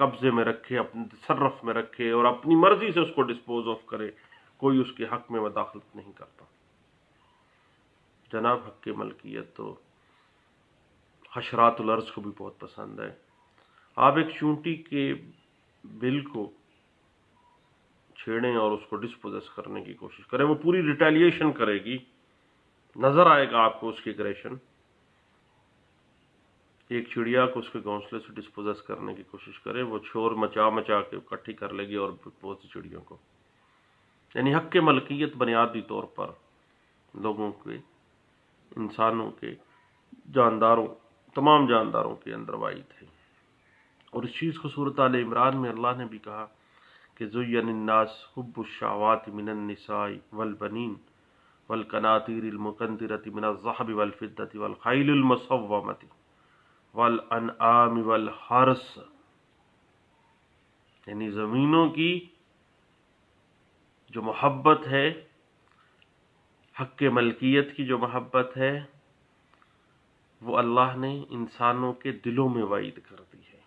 قبضے میں رکھے، اپنے تصرف میں رکھے اور اپنی مرضی سے اس کو ڈسپوز آف کرے، کوئی اس کے حق میں مداخلت نہیں کرتا۔ جناب حق کی ملکیت تو حشرات الارض کو بھی بہت پسند ہے۔ آپ ایک چونٹی کے بل کو چھیڑیں اور اس کو ڈسپوزس کرنے کی کوشش کریں، وہ پوری ریٹیلیشن کرے گی، نظر آئے گا آپ کو اس کی اگریشن۔ ایک چڑیا کو اس کے گھونسلے سے ڈسپوزس کرنے کی کوشش کرے، وہ شور مچا مچا کے اکٹھی کر لے گی اور بہت سی چڑیوں کو۔ یعنی حق ملکیت بنیادی طور پر لوگوں کے، انسانوں کے، جانداروں، تمام جانداروں کے اندر واحد ہے۔ اور اس چیز کو سورۃ آل عمران میں اللہ نے بھی کہا کہ زین الناس حب الشہوات من النساء والبنین والقناطیر المقنطرۃ من الذہب والفضۃ والخیل المصومۃ والانعام والحرث، یعنی زمینوں کی جو محبت ہے، حق ملکیت کی جو محبت ہے، وہ اللہ نے انسانوں کے دلوں میں وائد کر دی ہے۔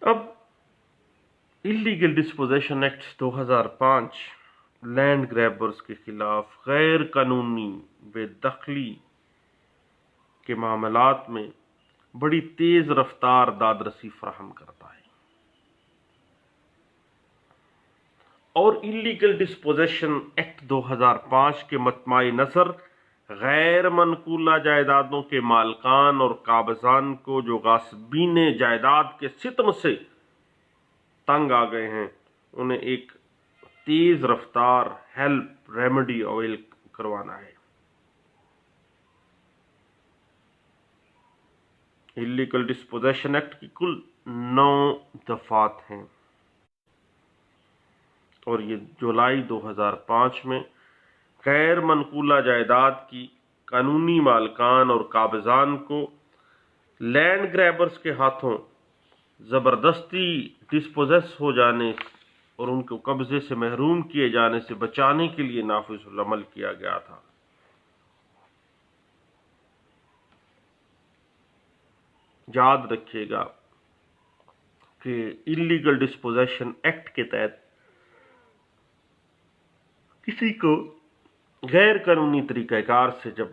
اب illegal disposition act 2005 land grabbers کے خلاف غیر قانونی بے دخلی کے معاملات میں بڑی تیز رفتار داد رسی فراہم کرتا ہے، اور اللیگل ڈسپوزیشن ایکٹ 2005 کے مطمع نظر غیر منقولہ جائیدادوں کے مالکان اور قابضان کو جو غاصبین جائیداد کے ستم سے تنگ آ گئے ہیں، انہیں ایک تیز رفتار ہیلپ ریمیڈی اویل کروانا ہے۔ اللیگل ڈسپوزیشن ایکٹ کی کل 9 دفعات ہیں، اور یہ جولائی 2005 میں غیر منقولہ جائیداد کی قانونی مالکان اور قابضان کو لینڈ گریبرز کے ہاتھوں زبردستی ڈسپوزیس ہو جانے اور ان کو قبضے سے محروم کیے جانے سے بچانے کے لیے نافذ العمل کیا گیا تھا۔ یاد رکھیے گا کہ اللیگل ڈسپوزیشن ایکٹ کے تحت کسی کو غیر قانونی طریقہ کار سے جب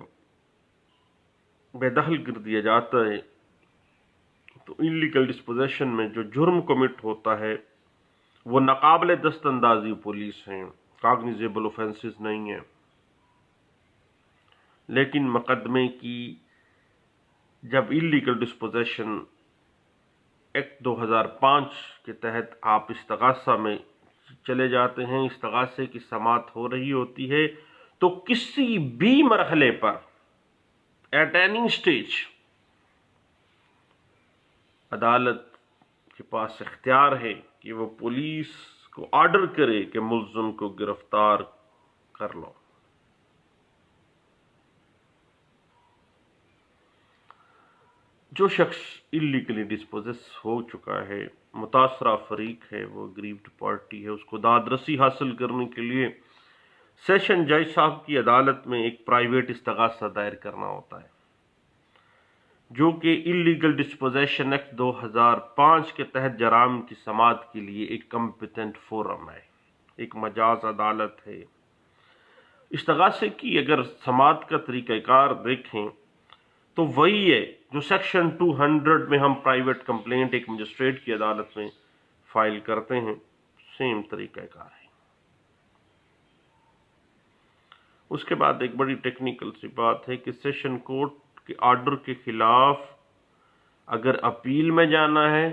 بے دخل کر دیا جاتا ہے تو اللیگل ڈسپوزیشن میں جو جرم کمٹ ہوتا ہے وہ ناقابل دست اندازی پولیس ہیں، کاگنیزیبل اوفینسز نہیں ہیں، لیکن مقدمے کی جب اللیگل ڈسپوزیشن ایکٹ 2005 کے تحت آپ استغاثہ میں چلے جاتے ہیں، استغاثے کی سماعت ہو رہی ہوتی ہے، تو کسی بھی مرحلے پر ایٹ اینی سٹیج عدالت کے پاس اختیار ہے کہ وہ پولیس کو آرڈر کرے کہ ملزم کو گرفتار کر لو۔ جو شخص اللیگلی ڈسپوزس ہو چکا ہے، متاثرہ فریق ہے، وہ اگریوڈ پارٹی ہے، اس کو داد رسی حاصل کرنے کے لیے سیشن جج صاحب کی عدالت میں ایک پرائیویٹ استغاثہ دائر کرنا ہوتا ہے، جو کہ اللیگل ڈسپوزیشن ایکٹ 2005 کے تحت جرائم کی سماعت کے لیے ایک کمپیٹنٹ فورم ہے، ایک مجاز عدالت ہے۔ استغاثے کی اگر سماعت کا طریقہ کار دیکھیں تو وہی ہے جو سیکشن 200 میں ہم پرائیویٹ کمپلینٹ ایک مجسٹریٹ کی عدالت میں فائل کرتے ہیں، سیم طریقہ کار ہے۔ اس کے بعد ایک بڑی ٹیکنیکل سی بات ہے کہ سیشن کورٹ کے آرڈر کے خلاف اگر اپیل میں جانا ہے،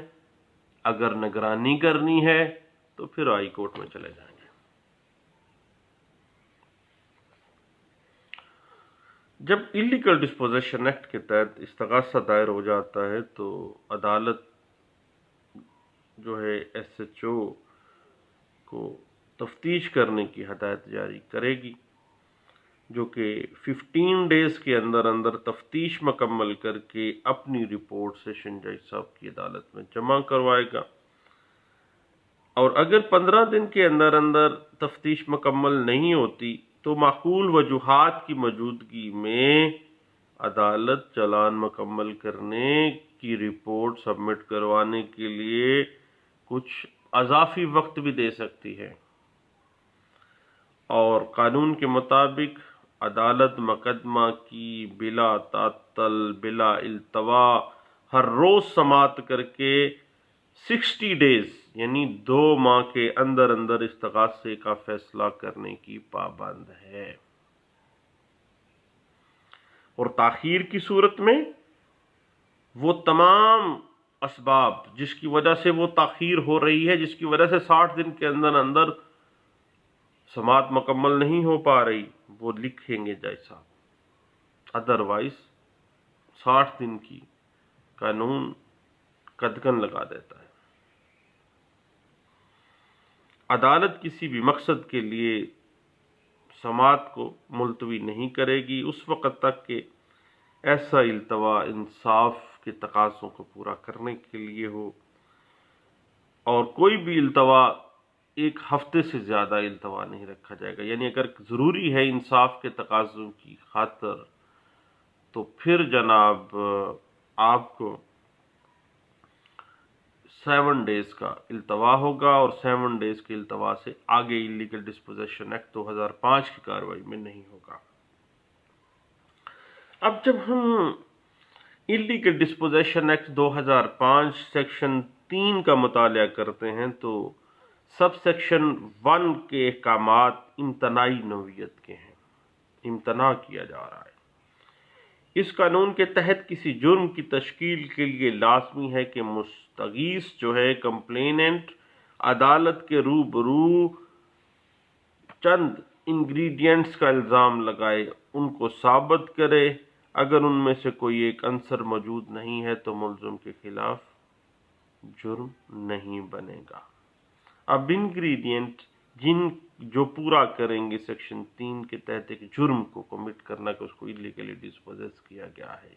اگر نگرانی کرنی ہے تو پھر ہائی کورٹ میں چلے جائیں گے۔ جب اللیگل ڈسپوزیشن ایکٹ کے تحت استغاثہ دائر ہو جاتا ہے تو عدالت جو ہے ایس ایچ او کو تفتیش کرنے کی ہدایت جاری کرے گی، جو کہ 15 ڈیز کے اندر اندر تفتیش مکمل کر کے اپنی رپورٹ سیشن جج صاحب کی عدالت میں جمع کروائے گا، اور اگر 15 دن کے اندر اندر تفتیش مکمل نہیں ہوتی تو معقول وجوہات کی موجودگی میں عدالت چالان مکمل کرنے کی رپورٹ سبمٹ کروانے کے لیے کچھ اضافی وقت بھی دے سکتی ہے، اور قانون کے مطابق عدالت مقدمہ کی بلا تعطل بلا التوا ہر روز سماعت کر کے 60 ڈیز یعنی 2 ماہ کے اندر اندر استغاثے کا فیصلہ کرنے کی پابند ہے، اور تاخیر کی صورت میں وہ تمام اسباب جس کی وجہ سے وہ تاخیر ہو رہی ہے، جس کی وجہ سے 60 دن کے اندر اندر سماعت مکمل نہیں ہو پا رہی، وہ لکھیں گے جج صاحب، ادروائز 60 دن کی قانون قدغن لگا دیتا ہے۔ عدالت کسی بھی مقصد کے لیے سماعت کو ملتوی نہیں کرے گی اس وقت تک کہ ایسا التوا انصاف کے تقاضوں کو پورا کرنے کے لیے ہو، اور کوئی بھی التوا 1 ہفتے سے زیادہ التوا نہیں رکھا جائے گا، یعنی اگر ضروری ہے انصاف کے تقاضوں کی خاطر تو پھر جناب آپ کو 7 ڈیز کا التوا ہوگا، اور 7 ڈیز کے التوا سے آگے اللیگل ڈسپوزیشن ایکٹ 2005 کی کارروائی میں نہیں ہوگا۔ اب جب ہم اللیگل ڈسپوزیشن ایکٹ 2005 سیکشن 3 کا مطالعہ کرتے ہیں تو سب سیکشن 1 کے احکامات امتناعی نوعیت کے ہیں، امتناع کیا جا رہا ہے۔ اس قانون کے تحت کسی جرم کی تشکیل کے لیے لازمی ہے کہ مستغیث جو ہے کمپلیننٹ عدالت کے روبرو چند انگریڈینٹس کا الزام لگائے، ان کو ثابت کرے، اگر ان میں سے کوئی ایک عنصر موجود نہیں ہے تو ملزم کے خلاف جرم نہیں بنے گا۔ اب انگریڈینٹ جو پورا کریں گے سیکشن 3 کے تحت ایک جرم کو کمٹ کرنا کہ اس کو اللیگلی ڈسپوزیس کیا گیا ہے،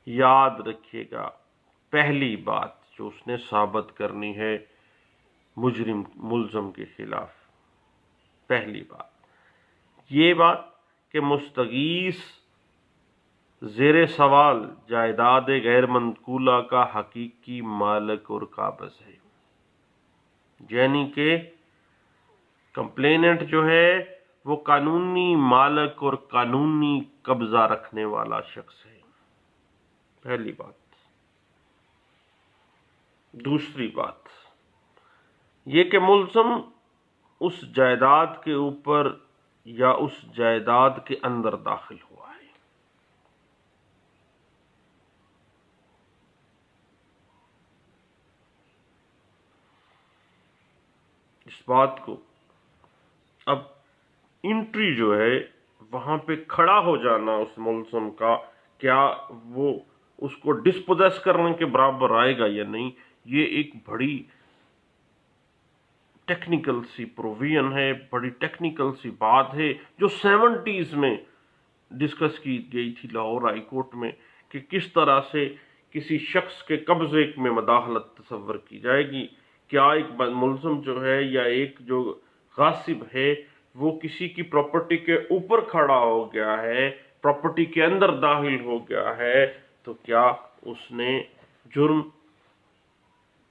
یاد رکھیے گا پہلی بات جو اس نے ثابت کرنی ہے ملزم کے خلاف، پہلی بات یہ بات کہ مستغیث زیر سوال جائیداد غیر منقولہ کا حقیقی مالک اور قابض ہے، یعنی کہ کمپلیننٹ جو ہے وہ قانونی مالک اور قانونی قبضہ رکھنے والا شخص ہے، پہلی بات۔ دوسری بات یہ کہ ملزم اس جائیداد کے اوپر یا اس جائیداد کے اندر داخل ہوا ہے۔ اس بات کو اب انٹری جو ہے وہاں پہ کھڑا ہو جانا اس ملزم کا، کیا وہ اس کو ڈسپوزیس کرنے کے برابر آئے گا یا نہیں، یہ ایک بڑی ٹیکنیکل سی پروویژن ہے، بڑی ٹیکنیکل سی بات ہے جو 70s میں ڈسکس کی گئی تھی لاہور ہائی کورٹ میں، کہ کس طرح سے کسی شخص کے قبضے میں مداخلت تصور کی جائے گی، کیا ایک ملزم جو ہے یا ایک جو غاصب ہے وہ کسی کی پراپرٹی کے اوپر کھڑا ہو گیا ہے، پراپرٹی کے اندر داخل ہو گیا ہے، تو کیا اس نے جرم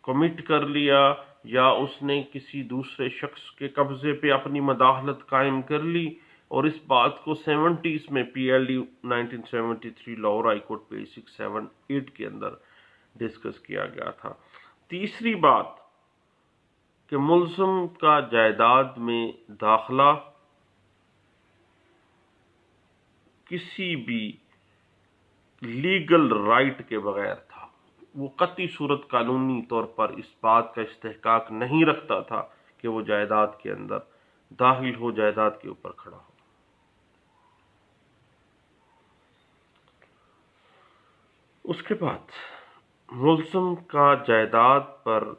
کمٹ کر لیا یا اس نے کسی دوسرے شخص کے قبضے پہ اپنی مداخلت قائم کر لی، اور اس بات کو 70s میں PLD 1973 Lahore high court page 678 کے اندر ڈسکس کیا گیا تھا۔ تیسری بات کہ ملزم کا جائیداد میں داخلہ کسی بھی لیگل رائٹ کے بغیر تھا، وہ قطعی صورت قانونی طور پر اس بات کا استحقاق نہیں رکھتا تھا کہ وہ جائیداد کے اندر داخل ہو، جائیداد کے اوپر کھڑا ہو۔ اس کے بعد ملزم کا جائیداد پر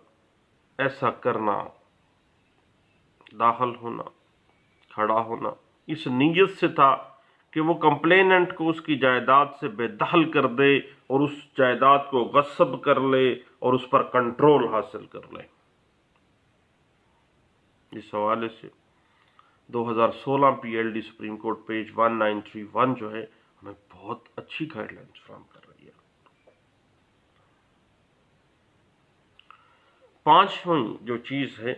ایسا کرنا، داخل ہونا، کھڑا ہونا، اس نیت سے تھا کہ وہ کمپلیننٹ کو اس کی جائیداد سے بے دخل کر دے اور اس جائیداد کو غصب کر لے اور اس پر کنٹرول حاصل کر لے۔ اس حوالے سے 2016 PLD سپریم کورٹ پیج 1931 جو ہے ہمیں بہت اچھی گائیڈ لائنز فراہم کر رہی ہے۔ پانچویں جو چیز ہے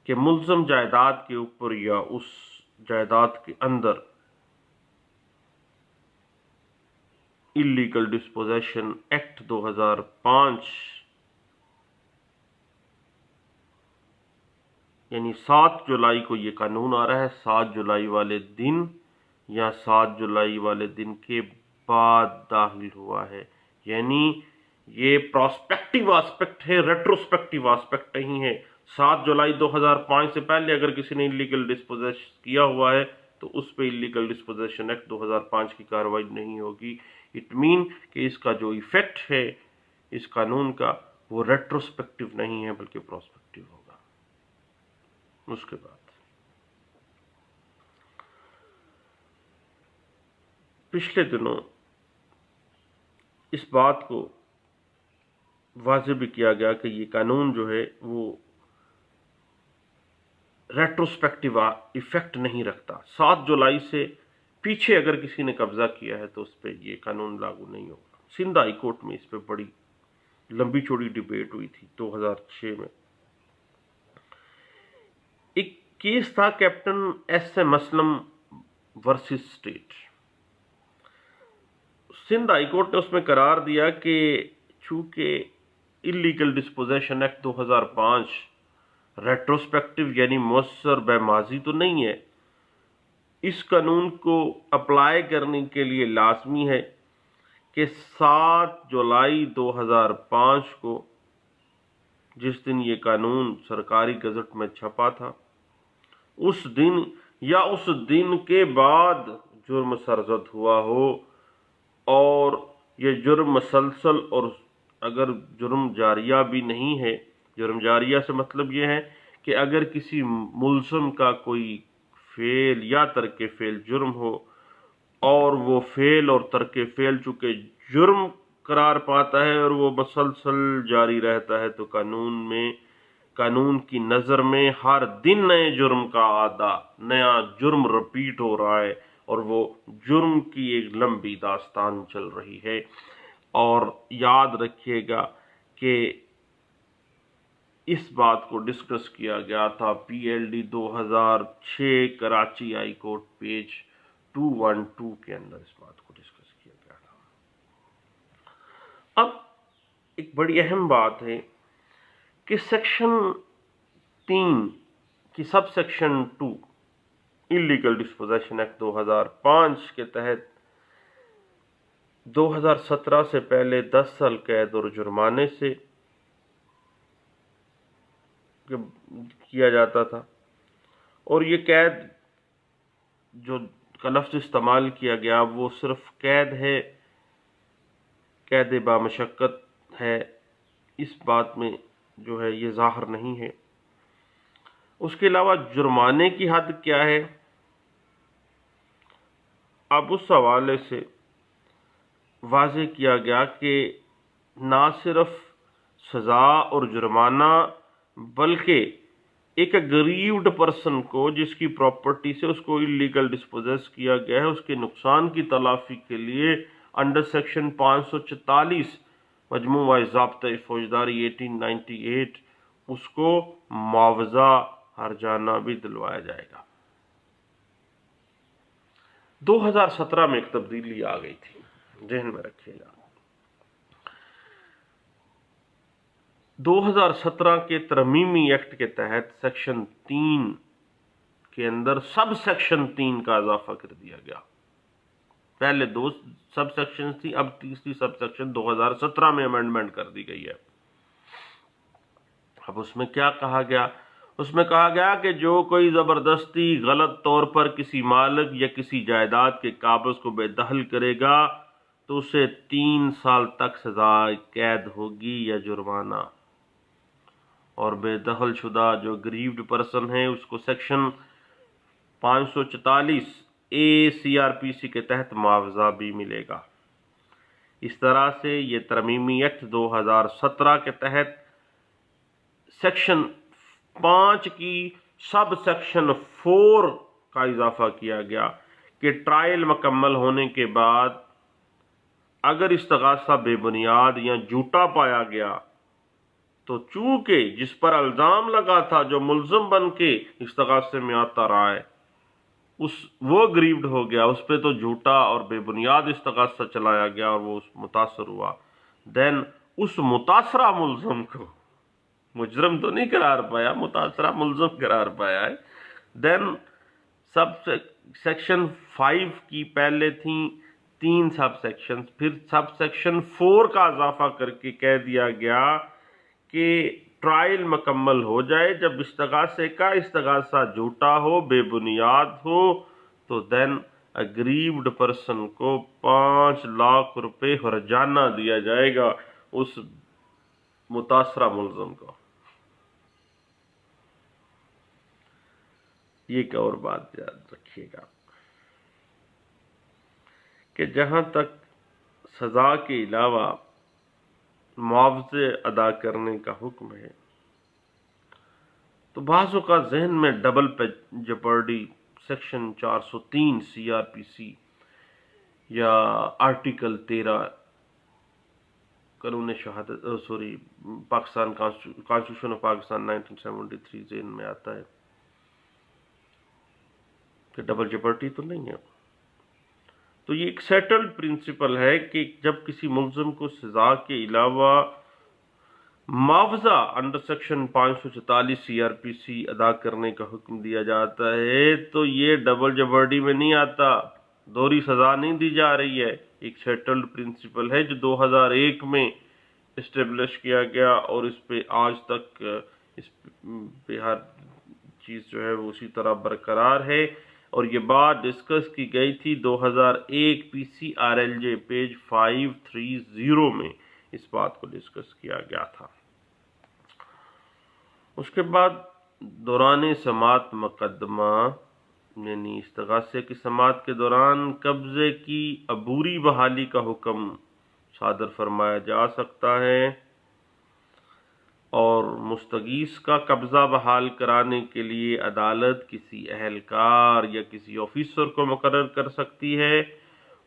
کہ ملزم جائیداد کے اوپر یا اس جائیداد کے اندر اللیگل ڈسپوزیشن ایکٹ 2005 یعنی 7 جولائی کو یہ قانون آ رہا ہے، 7 جولائی والے دن یا 7 جولائی والے دن کے بعد داخل ہوا ہے، یعنی یہ پراسپیکٹیو آسپیکٹ ہے، ریٹروسپیکٹیو آسپیکٹ نہیں ہے۔ 7 جولائی 2005 سے پہلے اگر کسی نے اللیگل ڈسپوزیشن کیا ہوا ہے تو اس پہ اللیگل ڈسپوزیشن ایکٹ 2005 کی کارروائی نہیں ہوگی۔ اٹ مین کہ اس کا جو ایفیکٹ ہے اس قانون کا وہ ریٹروسپیکٹیو نہیں ہے بلکہ پراسپیکٹیو ہوگا۔ اس کے بعد پچھلے دنوں اس بات کو واضح بھی کیا گیا کہ یہ قانون جو ہے وہ ریٹروسپیکٹیو ایفیکٹ نہیں رکھتا۔ 7 جولائی سے پیچھے اگر کسی نے قبضہ کیا ہے تو اس پہ یہ قانون لاگو نہیں ہوگا۔ سندھ ہائی کورٹ میں اس پہ بڑی لمبی چوڑی ڈیبیٹ ہوئی تھی 2006 میں۔ ایک کیس تھا captain S M Aslam versus state. Sindh high court نے اس میں قرار دیا کہ چونکہ اللیگل ڈسپوزیشن ایکٹ 2005 ریٹروسپیکٹیو یعنی مؤثر بے ماضی تو نہیں ہے، اس قانون کو اپلائی کرنے کے لیے لازمی ہے کہ 7 جولائی 2005 کو جس دن یہ قانون سرکاری گزٹ میں چھپا تھا اس دن یا اس دن کے بعد جرم سرزد ہوا ہو، اور یہ جرم مسلسل، اور اگر جرم جاریہ بھی نہیں ہے، جرم جاریہ سے مطلب یہ ہے کہ اگر کسی ملزم کا کوئی فعل یا ترک فعل جرم ہو اور وہ فعل اور ترک فعل چونکہ جرم قرار پاتا ہے اور وہ مسلسل جاری رہتا ہے تو قانون کی نظر میں ہر دن نئے جرم کا اعادہ، نیا جرم رپیٹ ہو رہا ہے اور وہ جرم کی ایک لمبی داستان چل رہی ہے۔ اور یاد رکھیے گا کہ اس بات کو ڈسکس کیا گیا تھا P L D 2006 Karachi high court page 212 کے اندر، اس بات کو ڈسکس کیا گیا تھا۔ اب ایک بڑی اہم بات ہے کہ سیکشن 3 کی sub section 2 illegal disposition act 2005 کے تحت 2017 سے پہلے 10 سال قید اور جرمانے سے کیا جاتا تھا، اور یہ قید جو کا لفظ استعمال کیا گیا وہ صرف قید ہے، قید بامشقت ہے، اس بات میں جو ہے یہ ظاہر نہیں ہے۔ اس کے علاوہ جرمانے کی حد کیا ہے، اب اس حوالے سے واضح کیا گیا کہ نہ صرف سزا اور جرمانہ بلکہ ایک اگریوڈ پرسن کو جس کی پراپرٹی سے اس کو اللیگل ڈسپوزیس کیا گیا ہے اس کے نقصان کی تلافی کے لیے انڈر سیکشن 544 مجموعہ ضابطۂ فوجداری 1898 اس کو معاوضہ ہرجانہ بھی دلوایا جائے گا۔ 2017 میں ایک تبدیلی آ گئی تھی، ذہن میں رکھیے گا۔ 2017 کے ترمیمی ایکٹ کے تحت سیکشن 3 کے اندر سب سیکشن 3 کا اضافہ کر دیا گیا۔ پہلے 2 سب سیکشن تھی، اب تیسری سب سیکشن 2017 میں امینڈمنٹ کر دی گئی ہے۔ اب اس میں کیا کہا گیا؟ اس میں کہا گیا کہ جو کوئی زبردستی غلط طور پر کسی مالک یا کسی جائیداد کے قابض کو بے دخل کرے گا تو اسے 3 سال تک سزائے قید ہوگی یا جرمانہ، اور بے دخل شدہ جو گریوڈ پرسن ہے اس کو سیکشن 544 اے سی آر پی سی کے تحت معاوضہ بھی ملے گا۔ اس طرح سے یہ ترمیمی ایکٹ 2017 کے تحت سیکشن 5 کی سب سیکشن 4 کا اضافہ کیا گیا کہ ٹرائل مکمل ہونے کے بعد اگر استغاثہ بے بنیاد یا جھوٹا پایا گیا تو چونکہ جس پر الزام لگا تھا جو ملزم بن کے استغاثے میں آتا رہا ہے وہ گریوڈ ہو گیا، اس پہ تو جھوٹا اور بے بنیاد استغاثہ چلایا گیا اور وہ متاثر ہوا، دین اس متاثرہ ملزم کو مجرم تو نہیں قرار پایا، متاثرہ ملزم قرار پایا ہے، دین سیکشن 5 کی پہلے تھیں 3 سب سیکشن، پھر سب سیکشن 4 کا اضافہ کر کے کہہ دیا گیا کہ ٹرائل مکمل ہو جائے جب استغاثہ جھوٹا ہو، بے بنیاد ہو، تو دین اگریوڈ پرسن کو 5 لاکھ روپے ہرجانہ دیا جائے گا اس متاثرہ ملزم کو۔ یہ ایک اور بات یاد رکھیے گا کہ جہاں تک سزا کے علاوہ معاوضے ادا کرنے کا حکم ہے تو بعض اوقات ذہن میں ڈبل جپرڈی سیکشن 403 CRPC یا آرٹیکل 13 قانون شہادت پاکستان کانسٹیٹیوشن آف پاکستان 1973 ذہن میں آتا ہے کہ ڈبل جپرڈی تو نہیں ہے۔ تو یہ ایک سیٹلڈ پرنسپل ہے کہ جب کسی ملزم کو سزا کے علاوہ معاوضہ انڈر سیکشن 544 CRPC ادا کرنے کا حکم دیا جاتا ہے تو یہ ڈبل جپرڈی میں نہیں آتا، دوہری سزا نہیں دی جا رہی ہے، ایک سیٹلڈ پرنسپل ہے جو 2001 میں اسٹیبلش کیا گیا اور اس پہ آج تک اس پہ ہر چیز جو ہے وہ اسی طرح برقرار ہے، اور یہ بات ڈسکس کی گئی تھی 2001 PCRLJ پیج 530 میں اس بات کو ڈسکس کیا گیا تھا۔ اس کے بعد دوران سماعت مقدمہ یعنی استغاثے کی سماعت کے دوران قبضے کی عبوری بحالی کا حکم صادر فرمایا جا سکتا ہے، اور مستغیث کا قبضہ بحال کرانے کے لیے عدالت کسی اہلکار یا کسی آفیسر کو مقرر کر سکتی ہے،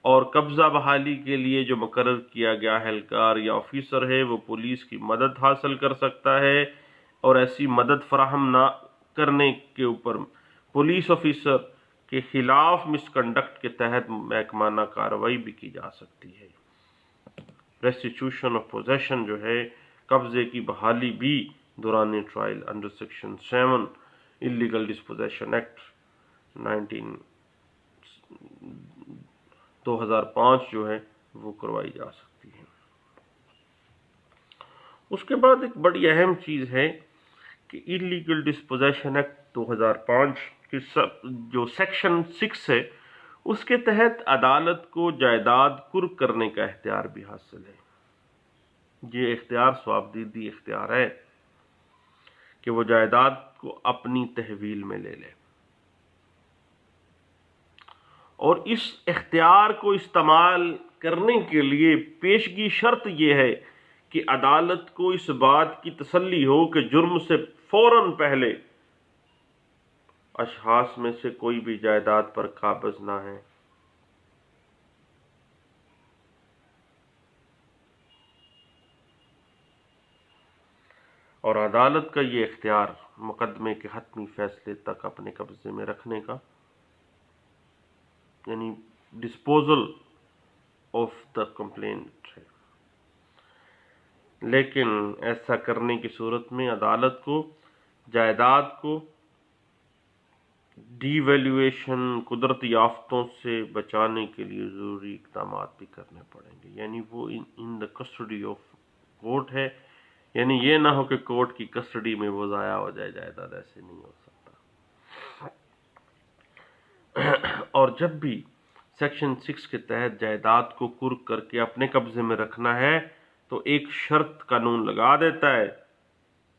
اور قبضہ بحالی کے لیے جو مقرر کیا گیا اہلکار یا آفیسر ہے وہ پولیس کی مدد حاصل کر سکتا ہے، اور ایسی مدد فراہم نہ کرنے کے اوپر پولیس آفیسر کے خلاف مس کنڈکٹ کے تحت محکمانہ کارروائی بھی کی جا سکتی ہے۔ ریسٹیٹیوشن آف پوزیشن جو ہے قبضے کی بحالی بھی دوران trial under section 7 illegal disposition act 2005 جو ہے وہ کروائی جا سکتی ہے۔ اس کے بعد ایک بڑی اہم چیز ہے کہ اللیگل ڈسپوزیشن ایکٹ 2005 کی جو سیکشن 6 ہے اس کے تحت عدالت کو جائیداد قرق کرنے کا اختیار بھی حاصل ہے۔ یہ اختیار ثوابدیدی اختیار ہے کہ وہ جائیداد کو اپنی تحویل میں لے لے، اور اس اختیار کو استعمال کرنے کے لیے پیشگی شرط یہ ہے کہ عدالت کو اس بات کی تسلی ہو کہ جرم سے فوراً پہلے اشخاص میں سے کوئی بھی جائیداد پر قابض نہ ہے۔ اور عدالت کا یہ اختیار مقدمے کے حتمی فیصلے تک اپنے قبضے میں رکھنے کا یعنی ڈسپوزل آف دا کمپلینٹ ہے، لیکن ایسا کرنے کی صورت میں عدالت کو جائیداد کو ڈی ویلیویشن قدرتی آفتوں سے بچانے کے لیے ضروری اقدامات بھی کرنے پڑیں گے، یعنی وہ ان دا کسٹڈی آف کورٹ ہے، یعنی یہ نہ ہو کہ کورٹ کی کسٹڈی میں وہ ضائع ہو جائے جائیداد، ایسے نہیں ہو سکتا۔ اور جب بھی سیکشن 6 کے تحت جائیداد کو قرق کر کے اپنے قبضے میں رکھنا ہے تو ایک شرط قانون لگا دیتا ہے،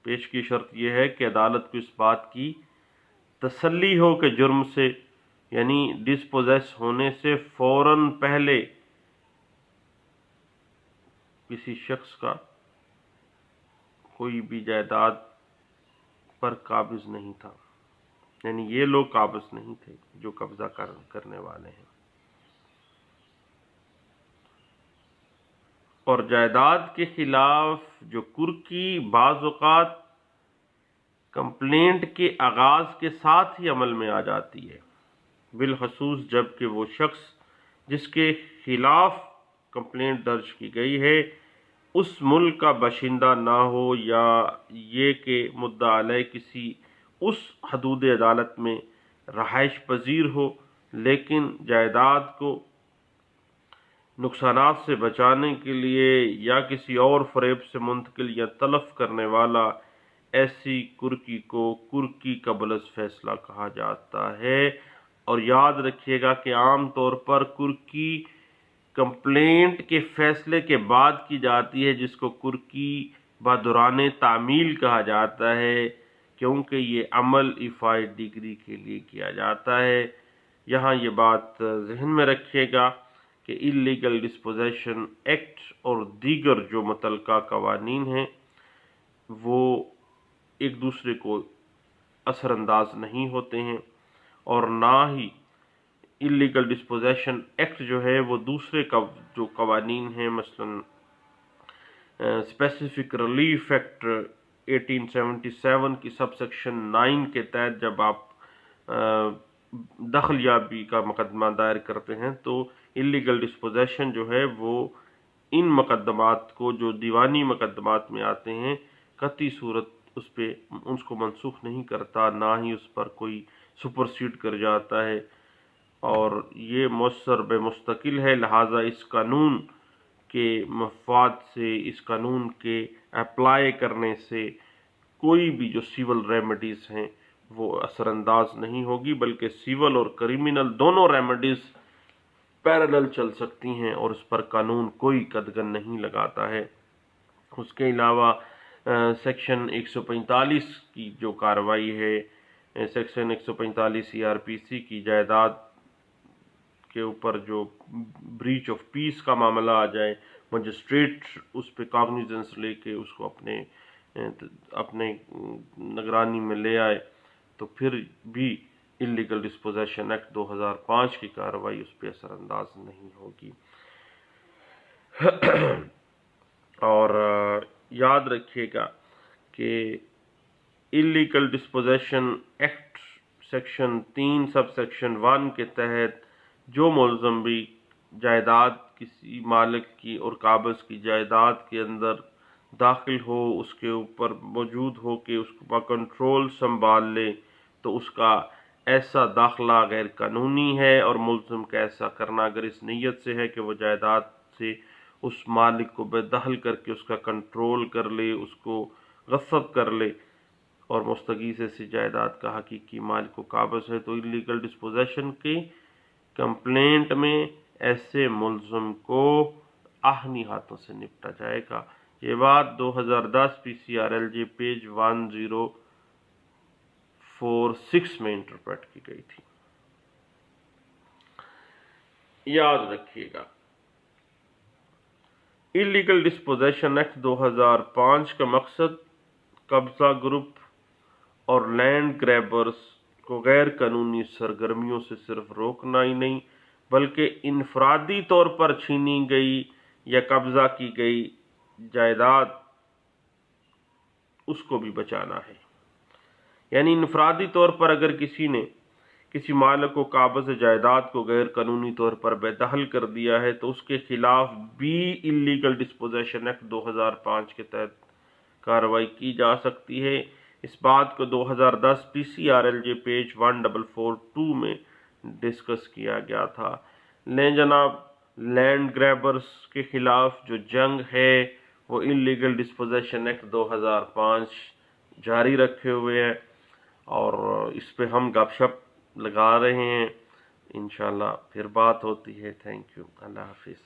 پیش کی شرط یہ ہے کہ عدالت کو اس بات کی تسلی ہو کہ جرم سے یعنی ڈسپوزیس ہونے سے فوراً پہلے کسی شخص کا کوئی بھی جائیداد پر قابض نہیں تھا، یعنی یہ لوگ قابض نہیں تھے جو قبضہ کرنے والے ہیں۔ اور جائیداد کے خلاف جو کرکی بعض اوقات کمپلینٹ کے آغاز کے ساتھ ہی عمل میں آ جاتی ہے، بالخصوص جب کہ وہ شخص جس کے خلاف کمپلینٹ درج کی گئی ہے اس ملک کا باشندہ نہ ہو، یا یہ کہ مدعا علیہ کسی اس حدود عدالت میں رہائش پذیر ہو، لیکن جائیداد کو نقصانات سے بچانے کے لیے یا کسی اور فریب سے منتقل یا تلف کرنے والا، ایسی کرکی کو کرکی قبل از فیصلہ کہا جاتا ہے۔ اور یاد رکھیے گا کہ عام طور پر کرکی کمپلینٹ کے فیصلے کے بعد کی جاتی ہے، جس کو کرکی بادوران تعمیل کہا جاتا ہے، کیونکہ یہ عمل ایفائی ڈگری کے لیے کیا جاتا ہے۔ یہاں یہ بات ذہن میں رکھیے گا کہ اللیگل ڈسپوزیشن ایکٹ اور دیگر جو متعلقہ قوانین ہیں وہ ایک دوسرے کو اثر انداز نہیں ہوتے ہیں، اور نہ ہی اللیگل ڈسپوزیشن ایکٹ جو ہے وہ دوسرے جو قوانین ہیں، مثلا اسپیسیفک ریلیف ایکٹ 1877 کی سب سیکشن 9 کے تحت جب آپ دخل یابی کا مقدمہ دائر کرتے ہیں تو اللیگل ڈسپوزیشن جو ہے وہ ان مقدمات کو جو دیوانی مقدمات میں آتے ہیں قطعی صورت اس کو منسوخ نہیں کرتا، نہ ہی اس پر کوئی سپرسیڈ کر جاتا ہے، اور یہ مؤثر بے مستقل ہے۔ لہٰذا اس قانون کے مفاد سے، اس قانون کے اپلائی کرنے سے کوئی بھی جو سیول ریمیڈیز ہیں وہ اثر انداز نہیں ہوگی، بلکہ سیول اور کریمنل دونوں ریمیڈیز پیرالل چل سکتی ہیں اور اس پر قانون کوئی قدغن نہیں لگاتا ہے۔ اس کے علاوہ سیکشن 145 کی جو کارروائی ہے، سیکشن 145 CRPC کی جائیداد کے اوپر جو بریچ آف پیس کا معاملہ آ جائے، مجسٹریٹ اس پہ کاگنیزنس لے کے اس کو اپنے نگرانی میں لے آئے تو پھر بھی اللیگل ڈسپوزیشن ایکٹ 2005 کی کارروائی اس پہ اثر انداز نہیں ہوگی۔ اور یاد رکھیے گا کہ illegal disposition act section 3 sub section 1 کے تحت جو ملزم بھی جائیداد کسی مالک کی اور قابض کی جائیداد کے اندر داخل ہو، اس کے اوپر موجود ہو کہ اس کو کنٹرول سنبھال لے، تو اس کا ایسا داخلہ غیر قانونی ہے، اور ملزم کا ایسا کرنا اگر اس نیت سے ہے کہ وہ جائیداد سے اس مالک کو بے دخل کر کے اس کا کنٹرول کر لے، اس کو غصب کر لے اور مستغیث سے جائیداد کا حقیقی مالک کو قابض ہے، تو اللیگل ڈسپوزیشن کی کمپلینٹ میں ایسے ملزم کو آہنی ہاتھوں سے نپٹا جائے گا۔ یہ بات 2010 PCRLJ پیج 1046 میں انٹرپریٹ کی گئی تھی۔ یاد رکھیے گا اللیگل ڈسپوزیشن ایکٹ 2005 کا مقصد قبضہ گروپ اور لینڈ گریبرز کو غیر قانونی سرگرمیوں سے صرف روکنا ہی نہیں، بلکہ انفرادی طور پر چھینی گئی یا قبضہ کی گئی جائیداد اس کو بھی بچانا ہے۔ یعنی انفرادی طور پر اگر کسی نے کسی مالک کو قابض جائیداد کو غیر قانونی طور پر بے دخل کر دیا ہے تو اس کے خلاف بھی اللیگل ڈسپوزیشن ایکٹ 2005 کے تحت کارروائی کی جا سکتی ہے۔ اس بات کو 2010 PCRLJ پیج 1442 میں ڈسکس کیا گیا تھا۔ جناب لینڈ گریبرز کے خلاف جو جنگ ہے وہ اللیگل ڈسپوزیشن ایکٹ 2005 جاری رکھے ہوئے ہے، اور اس پہ ہم گپ شپ لگا رہے ہیں۔ انشاءاللہ پھر بات ہوتی ہے۔ تھینک یو، اللہ حافظ۔